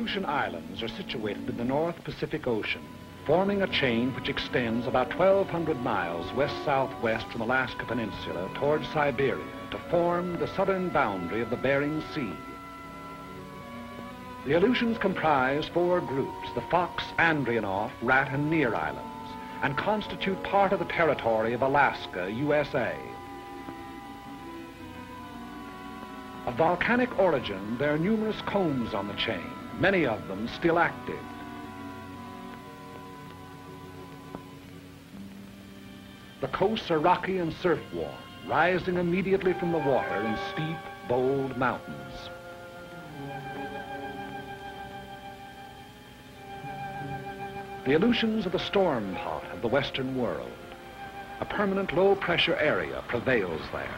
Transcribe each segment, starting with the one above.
Aleutian Islands are situated in the North Pacific Ocean, forming a chain which extends about 1,200 miles west-southwest from Alaska Peninsula towards Siberia to form the southern boundary of the Bering Sea. The Aleutians comprise 4 groups, the Fox, Andreanoff, Rat, and Near Islands, and constitute part of the territory of Alaska, USA. Of volcanic origin, there are numerous combs on the chain, many of them still active. The coasts are rocky and surf-worn, rising immediately from the water in steep, bold mountains. The Aleutians are the storm pot of the Western world. A permanent low-pressure area prevails there.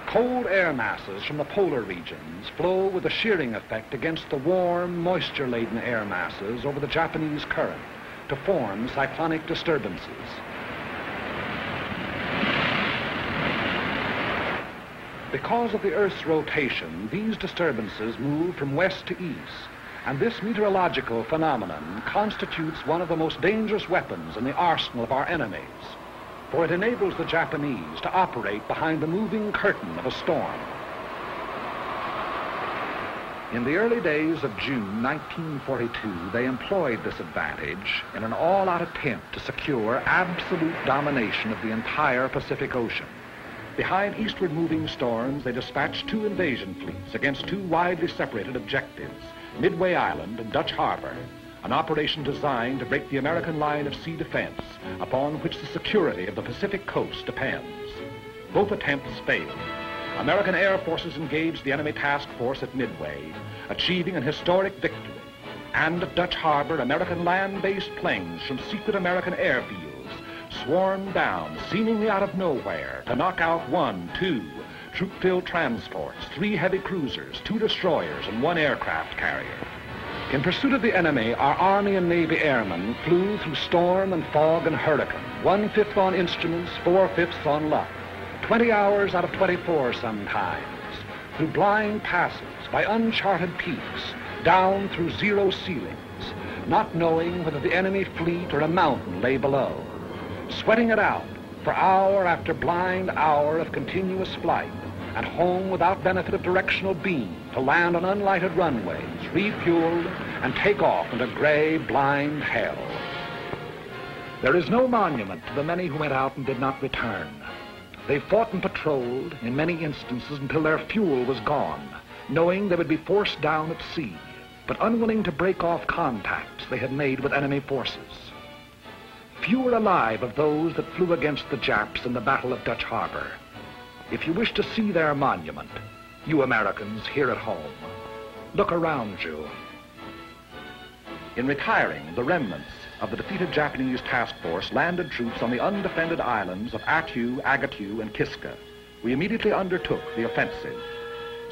Cold air masses from the polar regions flow with a shearing effect against the warm, moisture-laden air masses over the Japanese current to form cyclonic disturbances. Because of the Earth's rotation, these disturbances move from west to east, and this meteorological phenomenon constitutes one of the most dangerous weapons in the arsenal of our enemies, for it enables the Japanese to operate behind the moving curtain of a storm. In the early days of June 1942, they employed this advantage in an all-out attempt to secure absolute domination of the entire Pacific Ocean. Behind eastward moving storms, they dispatched 2 invasion fleets against 2 widely separated objectives, Midway Island and Dutch Harbor, an operation designed to break the American line of sea defense upon which the security of the Pacific coast depends. Both attempts failed. American air forces engaged the enemy task force at Midway, achieving an historic victory. And at Dutch Harbor, American land-based planes from secret American airfields swarmed down, seemingly out of nowhere, to knock out 1, 2 troop-filled transports, 3 heavy cruisers, 2 destroyers, and 1 aircraft carrier. In pursuit of the enemy, our Army and Navy airmen flew through storm and fog and hurricane, 1/5 on instruments, 4/5 on luck, 20 hours out of 24 sometimes, through blind passes, by uncharted peaks, down through zero ceilings, not knowing whether the enemy fleet or a mountain lay below, sweating it out for hour after blind hour of continuous flight, and home without benefit of directional beam to land on unlighted runways, refueled, and take off into gray, blind hell. There is no monument to the many who went out and did not return. They fought and patrolled, in many instances, until their fuel was gone, knowing they would be forced down at sea, but unwilling to break off contacts they had made with enemy forces. Few are alive of those that flew against the Japs in the Battle of Dutch Harbor. If you wish to see their monument, you Americans here at home, look around you. In retiring, the remnants of the defeated Japanese task force landed troops on the undefended islands of Attu, Agatu, and Kiska. We immediately undertook the offensive.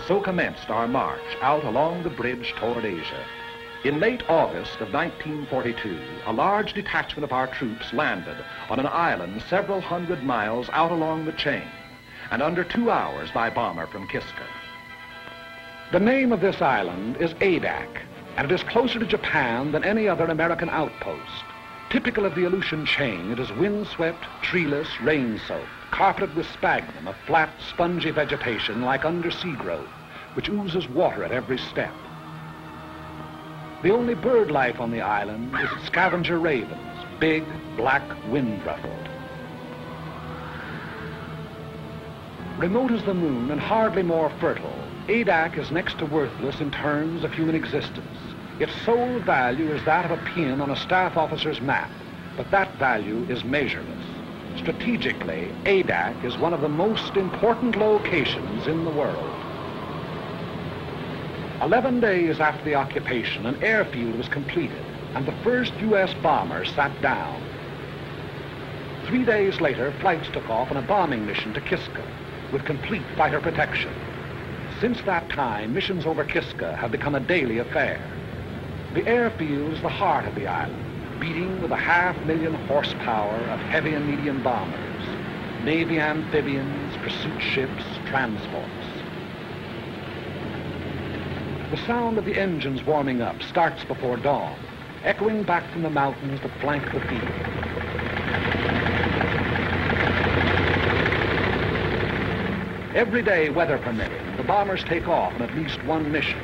So commenced our march out along the bridge toward Asia. In late August of 1942, a large detachment of our troops landed on an island several hundred miles out along the chain, and under 2 hours by bomber from Kiska. The name of this island is Adak, and it is closer to Japan than any other American outpost. Typical of the Aleutian chain, it is windswept, treeless, rain-soaked, carpeted with sphagnum, a flat, spongy vegetation like undersea growth, which oozes water at every step. The only bird life on the island is its scavenger ravens, big, black, wind-ruffled. Remote as the moon and hardly more fertile, Adak is next to worthless in terms of human existence. Its sole value is that of a pin on a staff officer's map, but that value is measureless. Strategically, Adak is one of the most important locations in the world. 11 days after the occupation, an airfield was completed, and the first U.S. bomber sat down. 3 days later, flights took off on a bombing mission to Kiska, with complete fighter protection. Since that time, missions over Kiska have become a daily affair. The airfield is the heart of the island, beating with 500,000 horsepower of heavy and medium bombers, Navy amphibians, pursuit ships, transports. The sound of the engines warming up starts before dawn, echoing back from the mountains that flank the field. Every day, weather permitting, the bombers take off on at least one mission.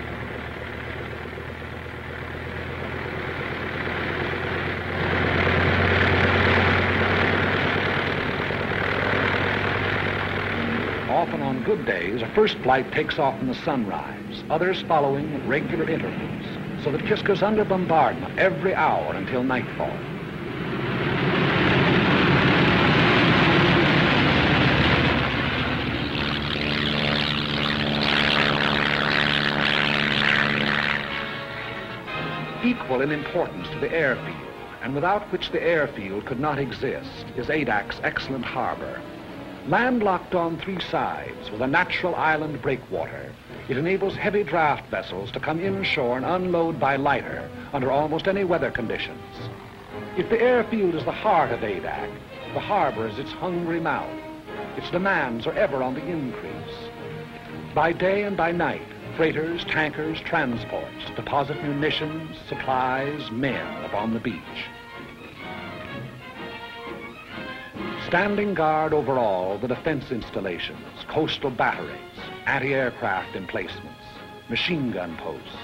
Often on good days, a first flight takes off in the sunrise, others following at regular intervals, so that Kiska's under bombardment every hour until nightfall. Equal in importance to the airfield, and without which the airfield could not exist, is Adak's excellent harbor. Landlocked on three sides with a natural island breakwater, it enables heavy draft vessels to come inshore and unload by lighter under almost any weather conditions. If the airfield is the heart of Adak, the harbor is its hungry mouth. Its demands are ever on the increase. By day and by night, freighters, tankers, transports deposit munitions, supplies, men upon the beach. Standing guard over all the defense installations, coastal batteries, anti-aircraft emplacements, machine gun posts.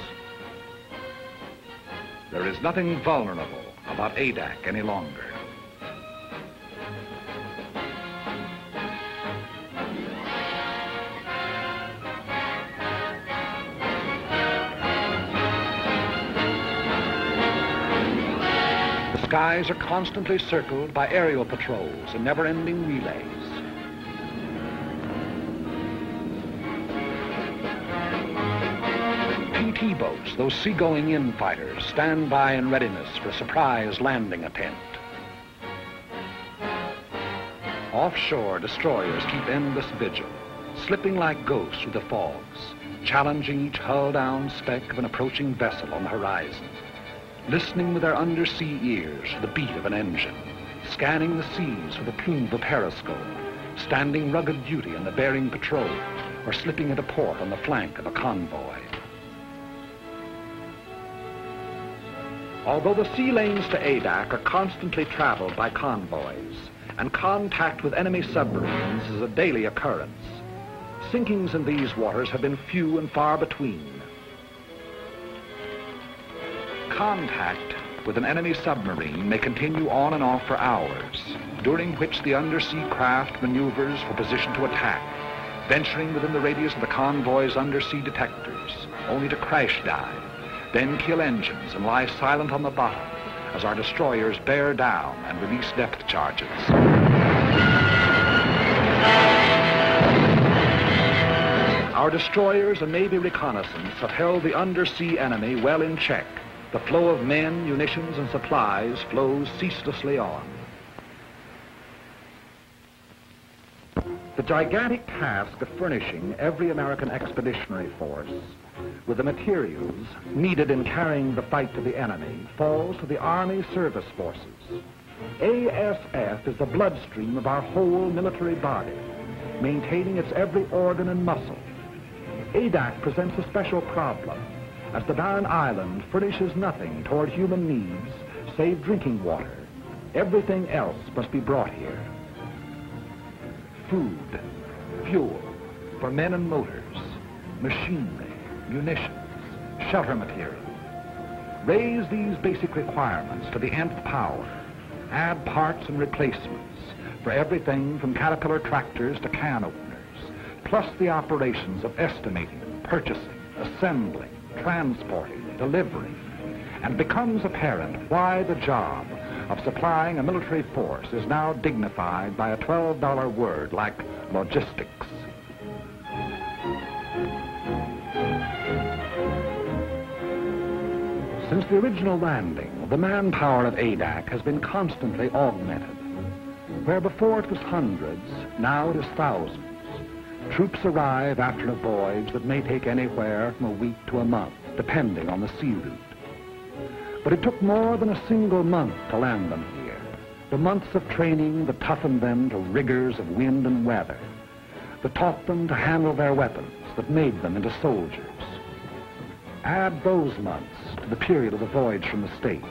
There is nothing vulnerable about Adak any longer. The skies are constantly circled by aerial patrols and never-ending relays. PT boats, those seagoing-in fighters, stand by in readiness for a surprise landing attempt. Offshore, destroyers keep endless vigil, slipping like ghosts through the fogs, challenging each hull-down speck of an approaching vessel on the horizon, listening with their undersea ears for the beat of an engine, scanning the seas with the plume of a periscope, standing rugged duty on the Bering patrol, or slipping into port on the flank of a convoy. Although the sea lanes to Adak are constantly traveled by convoys, and contact with enemy submarines is a daily occurrence, sinkings in these waters have been few and far between. Contact with an enemy submarine may continue on and off for hours, during which the undersea craft maneuvers for position to attack, venturing within the radius of the convoy's undersea detectors, only to crash dive, then kill engines and lie silent on the bottom as our destroyers bear down and release depth charges. Our destroyers and Navy reconnaissance have held the undersea enemy well in check. The flow of men, munitions, and supplies flows ceaselessly on. The gigantic task of furnishing every American expeditionary force with the materials needed in carrying the fight to the enemy falls to the Army Service Forces. ASF is the bloodstream of our whole military body, maintaining its every organ and muscle. Adak presents a special problem, as the barren island furnishes nothing toward human needs save drinking water. Everything else must be brought here. Food, fuel for men and motors, machinery, munitions, shelter material. Raise these basic requirements to the nth power. Add parts and replacements for everything from Caterpillar tractors to can openers, plus the operations of estimating, purchasing, assembling, transporting, delivering, and becomes apparent why the job of supplying a military force is now dignified by a $12 word like logistics. Since the original landing, the manpower of Adak has been constantly augmented. Where before it was hundreds, now it is thousands. Troops arrive after a voyage that may take anywhere from a week to a month, depending on the sea route. But it took more than a single month to land them here. The months of training that toughened them to rigors of wind and weather. that taught them to handle their weapons, that made them into soldiers. Add those months to the period of the voyage from the States.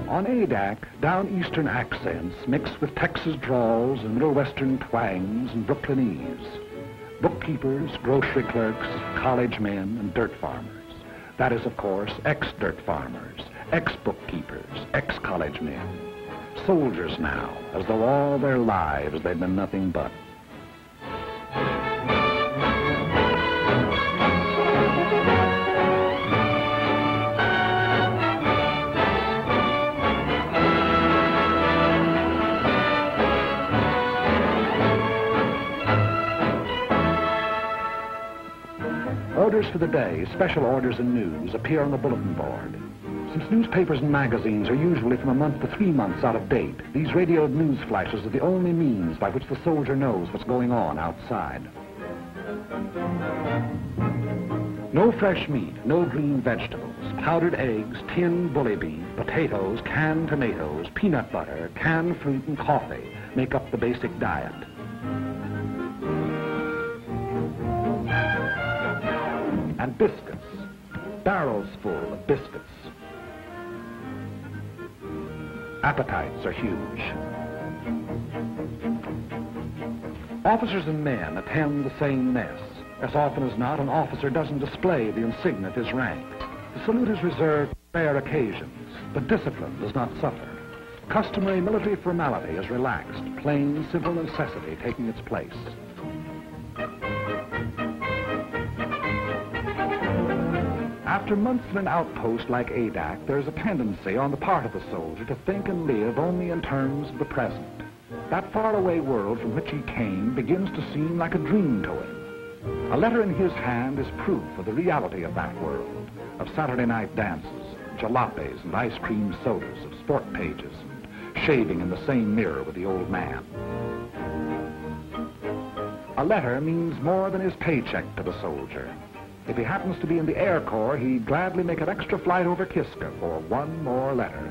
On ADAC, down-eastern accents mixed with Texas drawls and Middle Western twangs and Brooklynese. Bookkeepers, grocery clerks, college men, and dirt farmers. That is, of course, ex-dirt farmers, ex-bookkeepers, ex-college men. Soldiers now, as though all their lives they'd been nothing but. Orders for the day, special orders and news, appear on the bulletin board. Since newspapers and magazines are usually from a month to 3 months out of date, these radioed news flashes are the only means by which the soldier knows what's going on outside. No fresh meat, no green vegetables, powdered eggs, tinned bully beef, potatoes, canned tomatoes, peanut butter, canned fruit, and coffee make up the basic diet. And biscuits, barrels full of biscuits. Appetites are huge. Officers and men attend the same mess. As often as not, an officer doesn't display the insignia of his rank. The salute is reserved for rare occasions, but discipline does not suffer. Customary military formality is relaxed, plain, simple necessity taking its place. After months in an outpost like ADAC, there is a tendency on the part of the soldier to think and live only in terms of the present. That faraway world from which he came begins to seem like a dream to him. A letter in his hand is proof of the reality of that world, of Saturday night dances, jalopies and ice cream sodas, of sport pages, and shaving in the same mirror with the old man. A letter means more than his paycheck to the soldier. If he happens to be in the Air Corps, he'd gladly make an extra flight over Kiska for one more letter.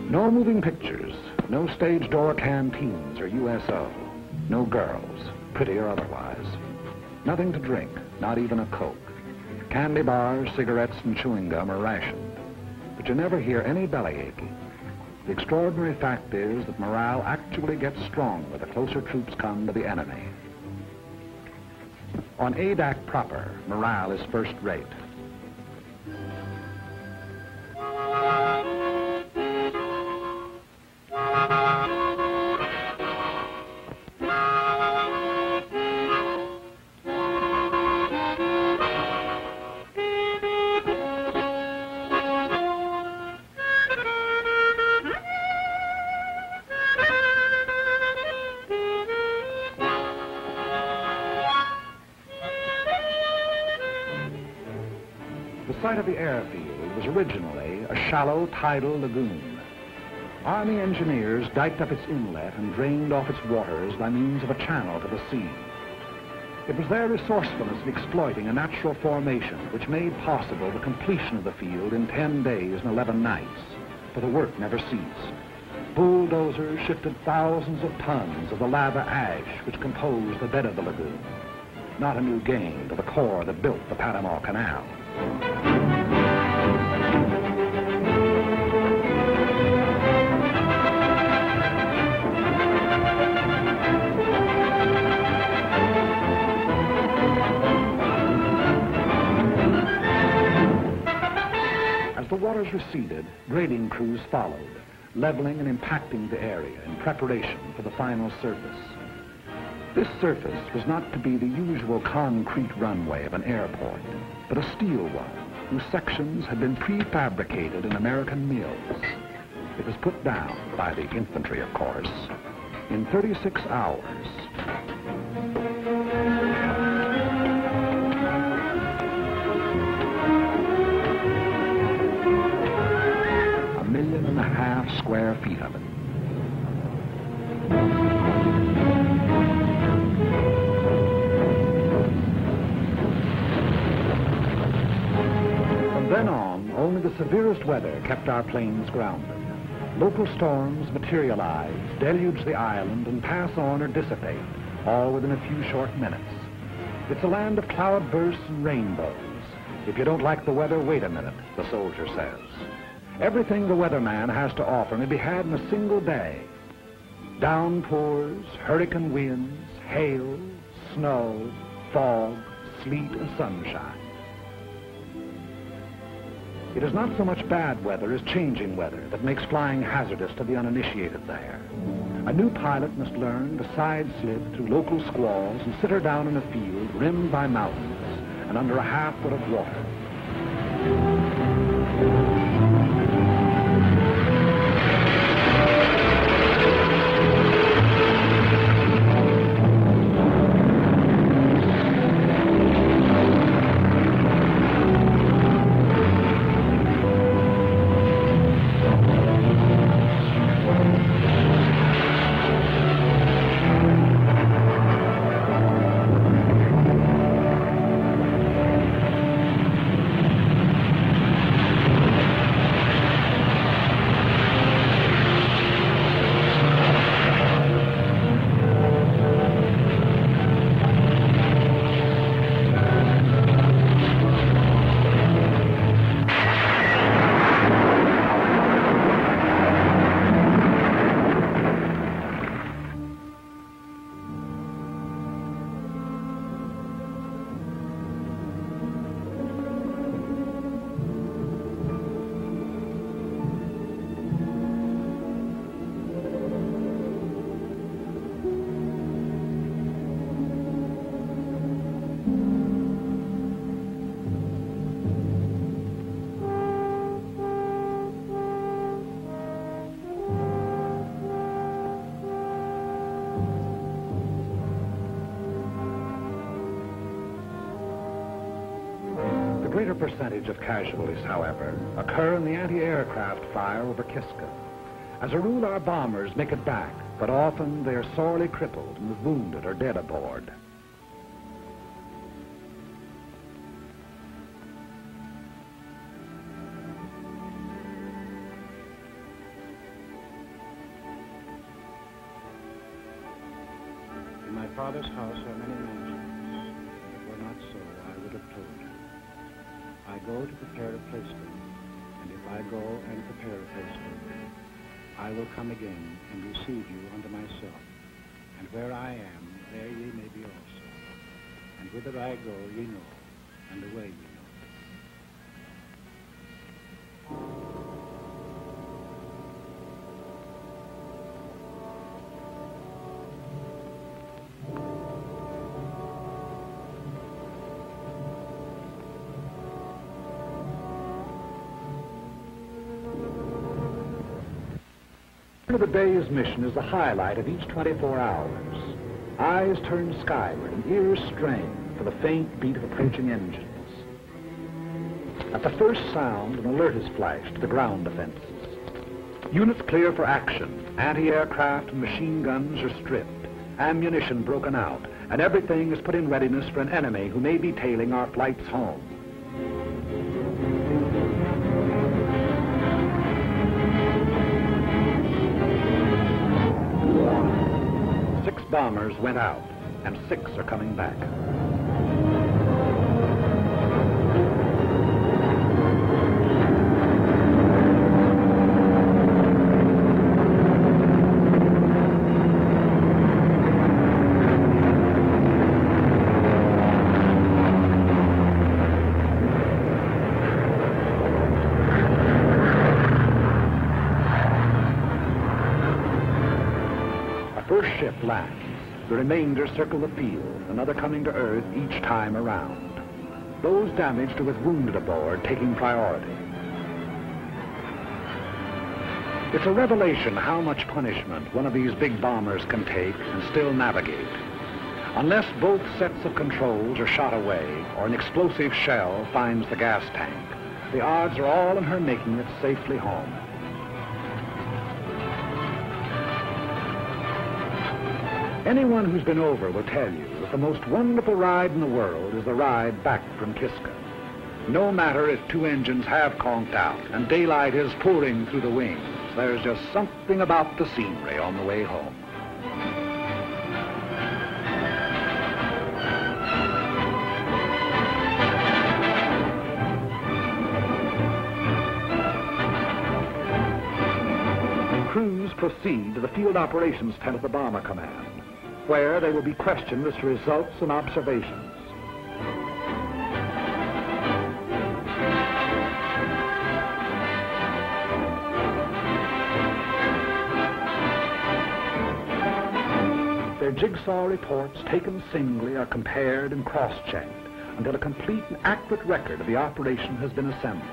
No moving pictures, no stage door canteens or USO, no girls, pretty or otherwise. Nothing to drink, not even a Coke. Candy bars, cigarettes, and chewing gum are rationed, but you never hear any belly aching. The extraordinary fact is that morale actually gets stronger the closer troops come to the enemy. On ADAC proper, morale is first rate. The site of the airfield was originally a shallow tidal lagoon. Army engineers diked up its inlet and drained off its waters by means of a channel to the sea. It was their resourcefulness in exploiting a natural formation which made possible the completion of the field in 10 days and 11 nights, for the work never ceased. Bulldozers shifted thousands of tons of the lava ash which composed the bed of the lagoon. Not a new gain to the Corps that built the Panama Canal. As the waters receded, grading crews followed, leveling and impacting the area in preparation for the final surface. This surface was not to be the usual concrete runway of an airport, but a steel one, whose sections had been prefabricated in American mills. It was put down by the infantry, of course. In 36 hours, From then on, only the severest weather kept our planes grounded. Local storms materialize, deluge the island, and pass on or dissipate, all within a few short minutes. It's a land of cloudbursts and rainbows. If you don't like the weather, wait a minute, the soldier says. Everything the weatherman has to offer may be had in a single day. Downpours, hurricane winds, hail, snow, fog, sleet, and sunshine. It is not so much bad weather as changing weather that makes flying hazardous to the uninitiated there. A new pilot must learn to side-slip through local squalls and sit her down in a field rimmed by mountains and under a half-foot of water. The greater percentage of casualties, however, occur in the anti-aircraft fire over Kiska. As a rule, our bombers make it back, but often they are sorely crippled and wounded or dead aboard. In my father's house are many mansions. If it were not so, I would have told you. I go to prepare a place for you, and if I go and prepare a place for you, I will come again and receive you unto myself. And where I am, there ye may be also. And whither I go, ye know, and the way ye know. The day's mission is the highlight of each 24 hours. Eyes turn skyward and ears strain for the faint beat of approaching engines. At the first sound, an alert is flashed to the ground defenses. Units clear for action. Anti-aircraft and machine guns are stripped, ammunition broken out, and everything is put in readiness for an enemy who may be tailing our flights home. Bombers went out, and 6 are coming back. Our first ship lands. The remainder circle the field, another coming to Earth each time around. Those damaged or with wounded aboard taking priority. It's a revelation how much punishment one of these big bombers can take and still navigate. Unless both sets of controls are shot away or an explosive shell finds the gas tank, the odds are all in her making it safely home. Anyone who's been over will tell you that the most wonderful ride in the world is the ride back from Kiska. No matter if two engines have conked out and daylight is pouring through the wings, there's just something about the scenery on the way home. Crews proceed to the field operations tent of the Bomber Command, where they will be questioned as to results and observations. Their jigsaw reports taken singly are compared and cross-checked until a complete and accurate record of the operation has been assembled.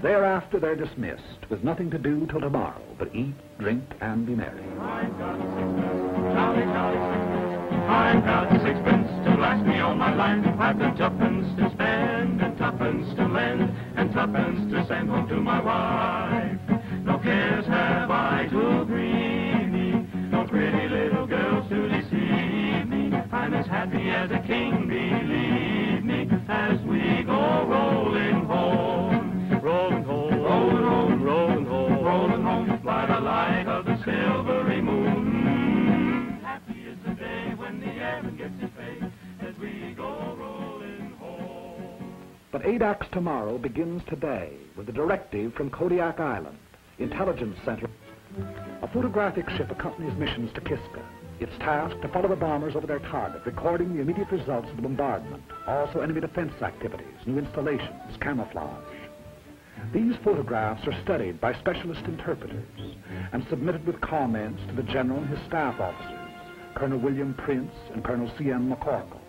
Thereafter they're dismissed with nothing to do till tomorrow but eat, drink, and be merry. I've got sixpence, jolly, jolly sixpence. I've got sixpence to last me all my life. I've got tuppence to spend and tuppence to lend and tuppence to send home to my wife. No cares have I to grieve me, no pretty little girls to deceive me. I'm as happy as a king, believe me, as we go rolling home. Rolling home, rolling home, rolling home, rolling home, by the light of the silvery moon. Happy is the day when the airman gets his pay, as we go rolling home. But ADAC's tomorrow begins today with a directive from Kodiak Island, Intelligence Center. A photographic ship accompanies missions to Kiska. It's tasked to follow the bombers over their target, recording the immediate results of the bombardment, also enemy defense activities, new installations, camouflage. These photographs are studied by specialist interpreters and submitted with comments to the General and his staff officers, Colonel William Prince and Colonel C.M. McCorkle.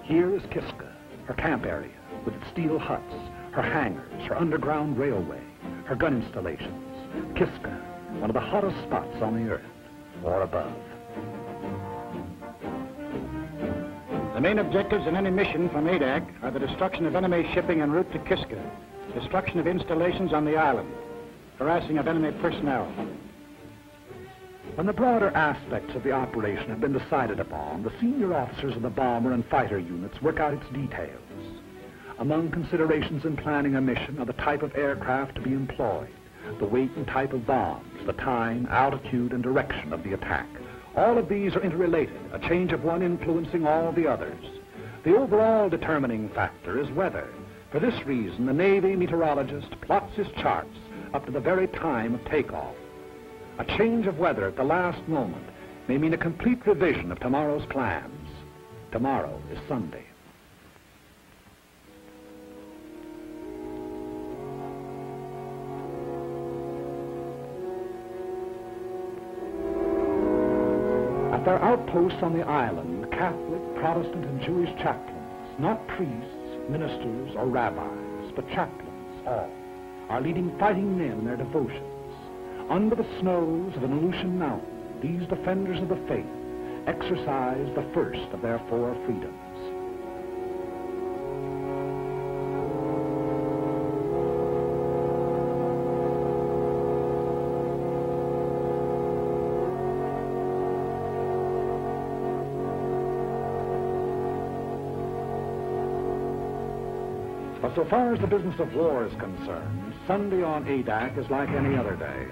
Here is Kiska, her camp area, with its steel huts, her hangars, her underground railway, her gun installations. Kiska, one of the hottest spots on the earth, or above. The main objectives in any mission from ADAC are the destruction of enemy shipping en route to Kiska, destruction of installations on the island, harassing of enemy personnel. When the broader aspects of the operation have been decided upon, the senior officers of the bomber and fighter units work out its details. Among considerations in planning a mission are the type of aircraft to be employed, the weight and type of bombs, the time, altitude, and direction of the attack. All of these are interrelated, a change of one influencing all the others. The overall determining factor is weather. For this reason, the Navy meteorologist plots his charts up to the very time of takeoff. A change of weather at the last moment may mean a complete revision of tomorrow's plans. Tomorrow is Sunday. At their outposts on the island, Catholic, Protestant, and Jewish chaplains, not priests, ministers, or rabbis, but chaplains, all, are leading fighting men in their devotions. Under the snows of an Aleutian mountain, these defenders of the faith exercise the first of their four freedoms. But so far as the business of war is concerned, Sunday on ADAC is like any other day.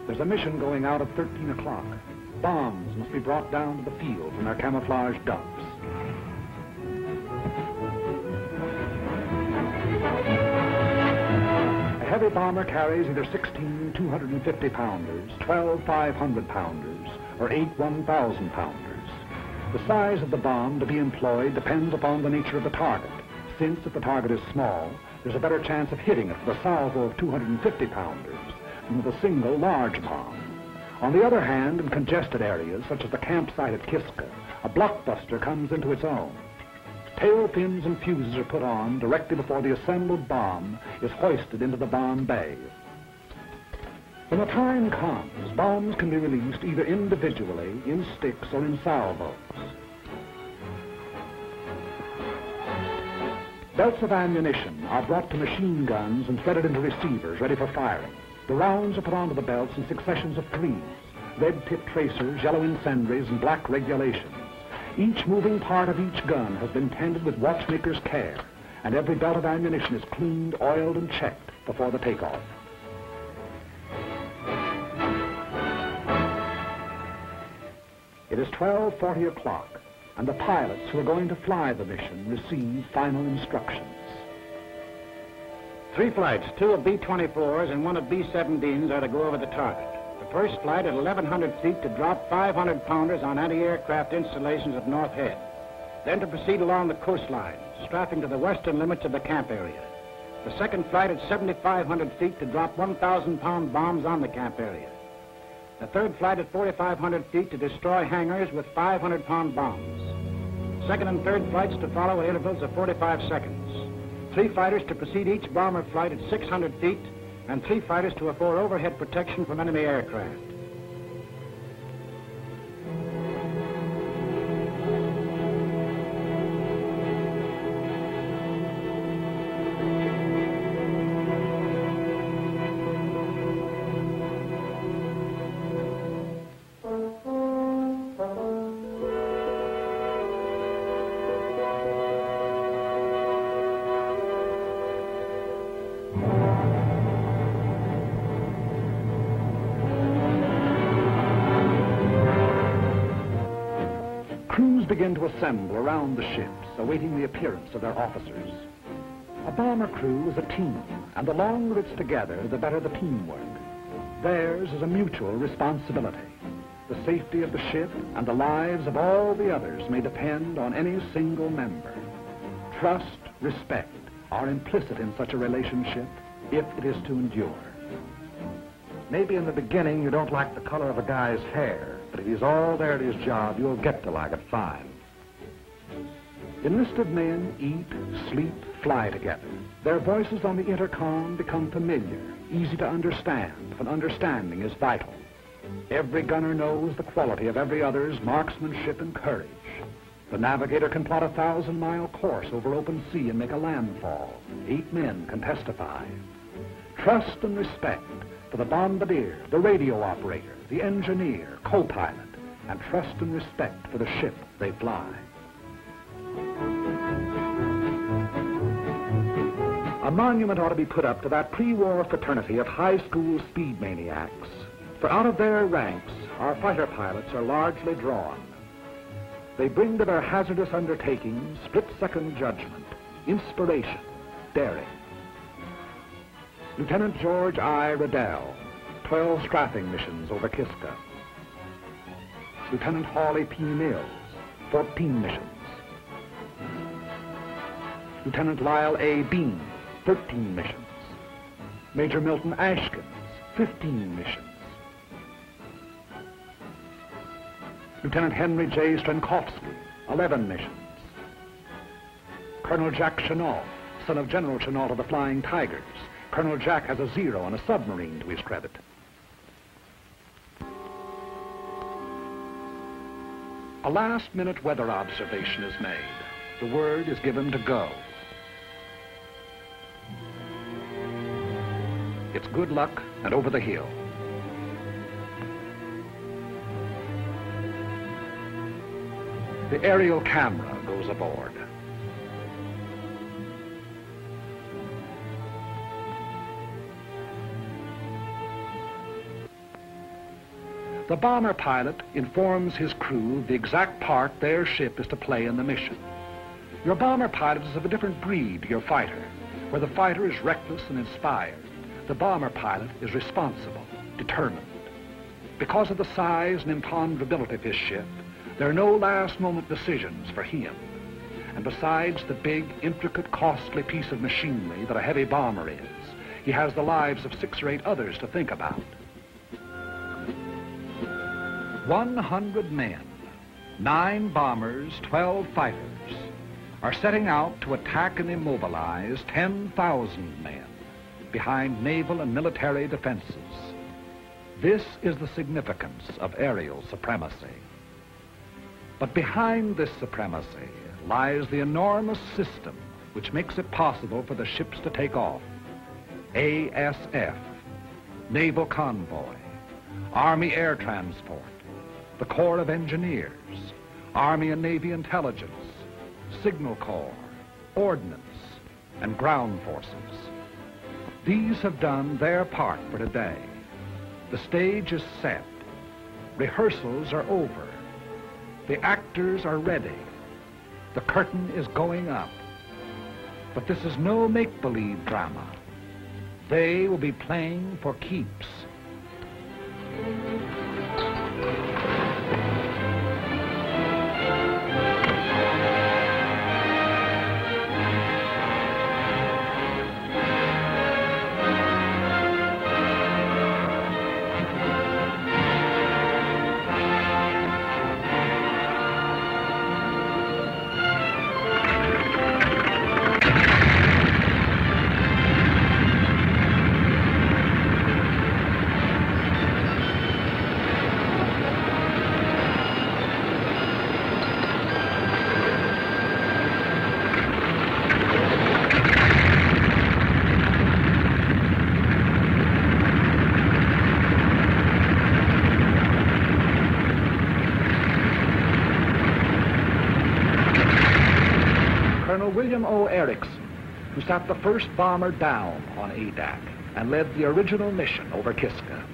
There's a mission going out at 13 o'clock. Bombs must be brought down to the field from their camouflage dumps. A heavy bomber carries either 16 250-pounders, 12 500-pounders, or 8 1,000-pounders. The size of the bomb to be employed depends upon the nature of the target. Since if the target is small, there's a better chance of hitting it with a salvo of 250-pounders than with a single large bomb. On the other hand, in congested areas, such as the campsite at Kiska, a blockbuster comes into its own. Tail pins and fuses are put on directly before the assembled bomb is hoisted into the bomb bay. When the time comes, bombs can be released either individually, in sticks, or in salvos. Belts of ammunition are brought to machine guns and threaded into receivers ready for firing. The rounds are put onto the belts in successions of threes, red-tipped tracers, yellow incendiaries, and black regulations. Each moving part of each gun has been tended with watchmaker's care, and every belt of ammunition is cleaned, oiled, and checked before the takeoff. It is 12:40 o'clock, and the pilots who are going to fly the mission receive final instructions. 3 flights, 2 of B-24s and 1 of B-17s are to go over the target. The first flight at 1,100 feet to drop 500-pounders on anti-aircraft installations at North Head. Then to proceed along the coastline, strafing to the western limits of the camp area. The second flight at 7,500 feet to drop 1,000-pound bombs on the camp area. The third flight at 4,500 feet to destroy hangars with 500-pound bombs. Second and third flights to follow at intervals of 45 seconds. 3 fighters to precede each bomber flight at 600 feet, and 3 fighters to afford overhead protection from enemy aircraft. Begin to assemble around the ships, awaiting the appearance of their officers. A bomber crew is a team, and the longer it's together, the better the teamwork. Theirs is a mutual responsibility. The safety of the ship and the lives of all the others may depend on any single member. Trust, respect are implicit in such a relationship if it is to endure. Maybe in the beginning you don't like the color of a guy's hair, but if he's all there at his job, you'll get to like it fine. Enlisted men eat, sleep, fly together. Their voices on the intercom become familiar, easy to understand, and understanding is vital. Every gunner knows the quality of every other's marksmanship and courage. The navigator can plot a 1,000-mile course over open sea and make a landfall. 8 men can testify. Trust and respect for the bombardier, the radio operator, the engineer, co-pilot, and trust and respect for the ship they fly. A monument ought to be put up to that pre-war fraternity of high school speed maniacs, for out of their ranks, our fighter pilots are largely drawn. They bring to their hazardous undertakings split-second judgment, inspiration, daring. Lieutenant George I. Riddell, 12 strafing missions over Kiska. Lieutenant Hawley P. Mills, 14 missions. Lieutenant Lyle A. Bean, 13 missions. Major Milton Ashkins, 15 missions. Lieutenant Henry J. Strankowski, 11 missions. Colonel Jack Chenault, son of General Chenault of the Flying Tigers. Colonel Jack has a 0 on a submarine to his credit. A last-minute weather observation is made. The word is given to go. It's good luck and over the hill. The aerial camera goes aboard. The bomber pilot informs his crew the exact part their ship is to play in the mission. Your bomber pilot is of a different breed to your fighter. Where the fighter is reckless and inspired, the bomber pilot is responsible, determined. Because of the size and imponderability of his ship, there are no last-moment decisions for him. And besides the big, intricate, costly piece of machinery that a heavy bomber is, he has the lives of 6 or 8 others to think about. 100 men, 9 bombers, 12 fighters, are setting out to attack and immobilize 10,000 men behind naval and military defenses. This is the significance of aerial supremacy. But behind this supremacy lies the enormous system which makes it possible for the ships to take off. ASF, Naval Convoy, Army Air Transport, the Corps of Engineers, Army and Navy intelligence, Signal Corps, Ordnance, and ground forces. These have done their part for today. The stage is set. Rehearsals are over. The actors are ready. The curtain is going up. But this is no make-believe drama. They will be playing for keeps. William O. Erickson, who sat the first bomber down on Adak and led the original mission over Kiska.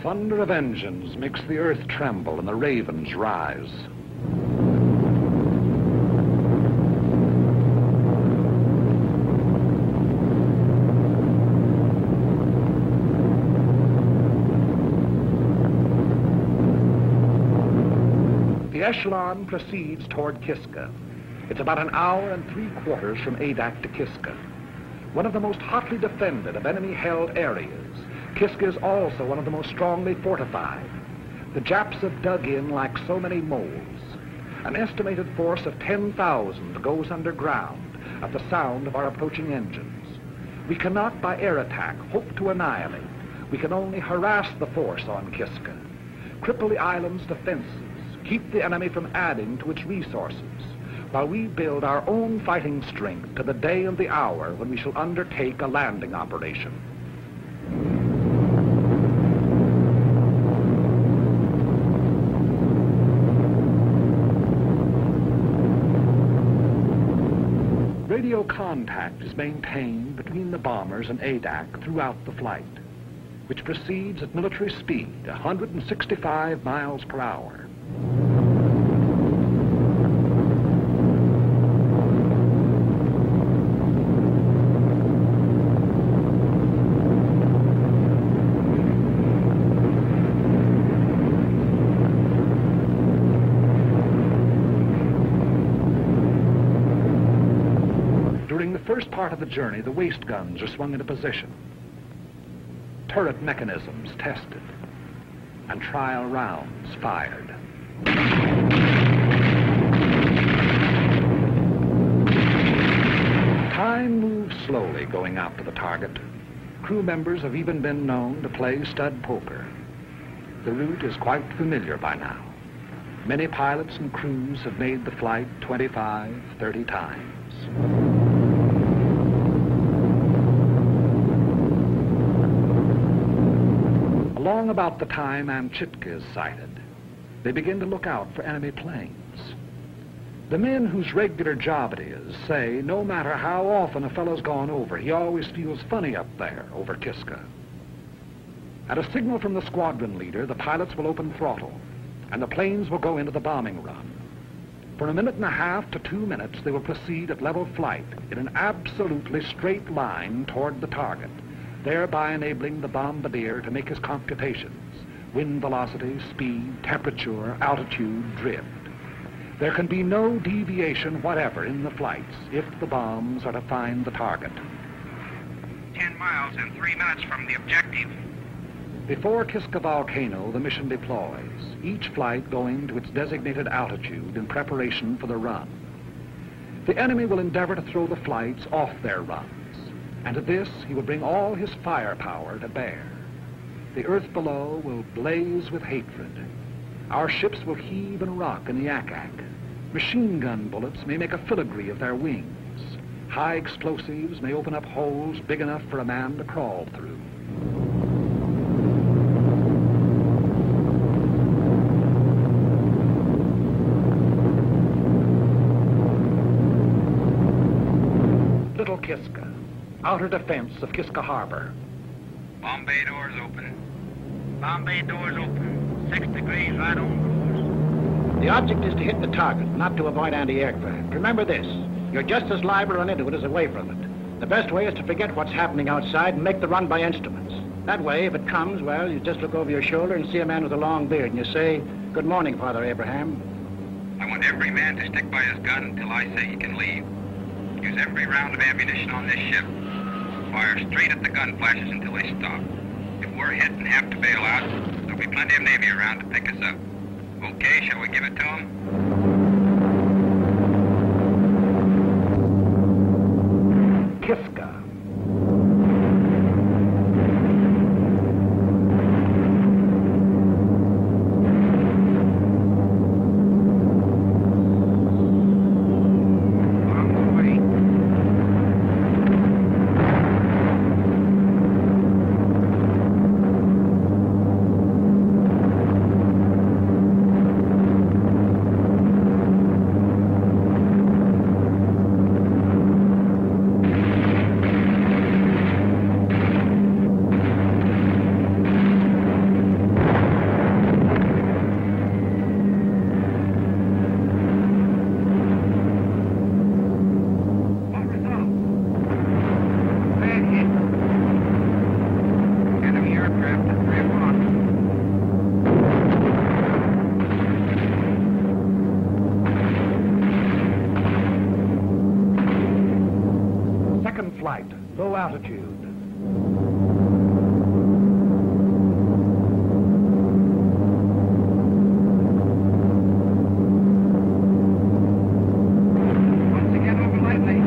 Thunder of engines makes the earth tremble and the ravens rise. The echelon proceeds toward Kiska. It's about an hour and 3/4 from Adak to Kiska, one of the most hotly defended of enemy-held areas. Kiska is also one of the most strongly fortified. The Japs have dug in like so many moles. An estimated force of 10,000 goes underground at the sound of our approaching engines. We cannot, by air attack, hope to annihilate We can only harass the force on Kiska, cripple the island's defenses, keep the enemy from adding to its resources, while we build our own fighting strength to the day and the hour when we shall undertake a landing operation. Radio contact is maintained between the bombers and ADAC throughout the flight, which proceeds at military speed, 165 miles per hour. During the first part of the journey, the waist guns are swung into position, turret mechanisms tested, and trial rounds fired. Time moves slowly going out to the target. Crew members have even been known to play stud poker. The route is quite familiar by now. Many pilots and crews have made the flight 25, 30 times. Along about the time Amchitka is sighted, they begin to look out for enemy planes. The men whose regular job it is say no matter how often a fellow's gone over, he always feels funny up there over Kiska. At a signal from the squadron leader, the pilots will open throttle, and the planes will go into the bombing run. For a minute and a half to 2 minutes, they will proceed at level flight in an absolutely straight line toward the target, thereby enabling the bombardier to make his computations: wind velocity, speed, temperature, altitude, drift. There can be no deviation whatever in the flights if the bombs are to find the target. 10 miles and 3 minutes from the objective. Before Kiska Volcano, the mission deploys, each flight going to its designated altitude in preparation for the run. The enemy will endeavor to throw the flights off their runs, and to this he will bring all his firepower to bear. The earth below will blaze with hatred. Our ships will heave and rock in the yak-yak. Machine gun bullets may make a filigree of their wings. High explosives may open up holes big enough for a man to crawl through. Little Kiska, outer defense of Kiska Harbor. Bomb bay doors open. Bomb bay doors open. 6 degrees right on course. The object is to hit the target, not to avoid anti-aircraft. Remember this, you're just as liable to run into it as away from it. The best way is to forget what's happening outside and make the run by instruments. That way, if it comes, well, you just look over your shoulder and see a man with a long beard, and you say, "Good morning, Father Abraham." I want every man to stick by his gun until I say he can leave. Use every round of ammunition on this ship. Fire straight at the gun flashes until they stop. If we're hit and have to bail out, there'll be plenty of Navy around to pick us up. Okay, shall we give it to them? Kiska. Flight, low altitude. Once again over lightly.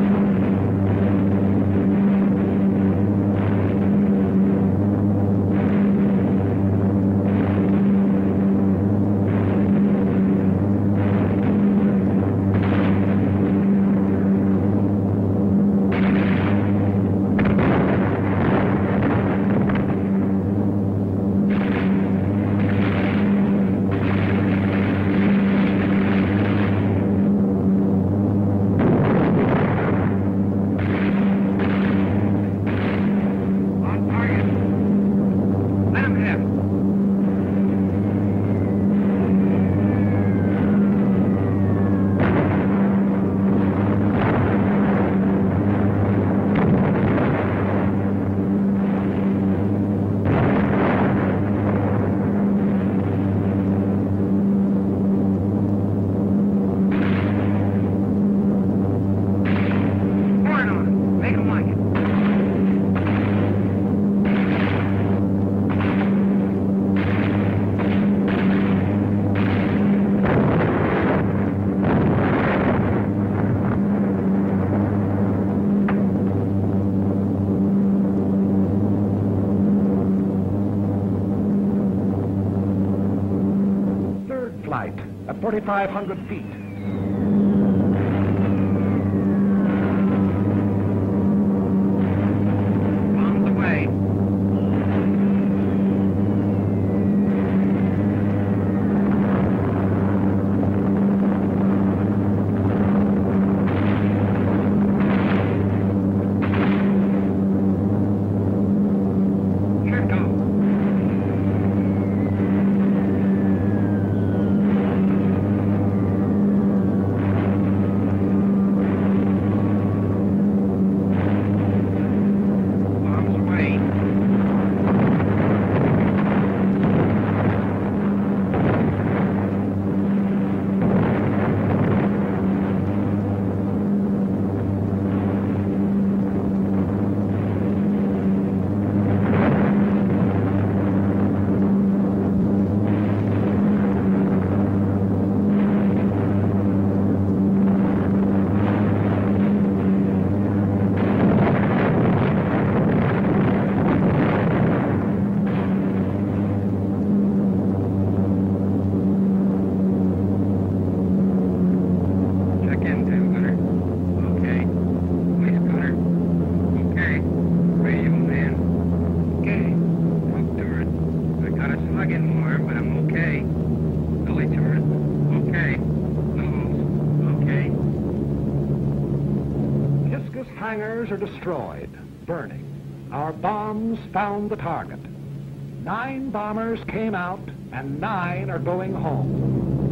at 4,500 feet. Bombs away. Here it goes. Bombs away. Check in, tail gunner. Okay. Waist gunner. Okay. Radio man. Okay. Talk turret. I got a slug in more, but I'm okay. Belly turret. Okay. Nose. Okay. Kiskus hangars are destroyed, burning. Our bombs found the target. 9 bombers came out, and 9 are going home.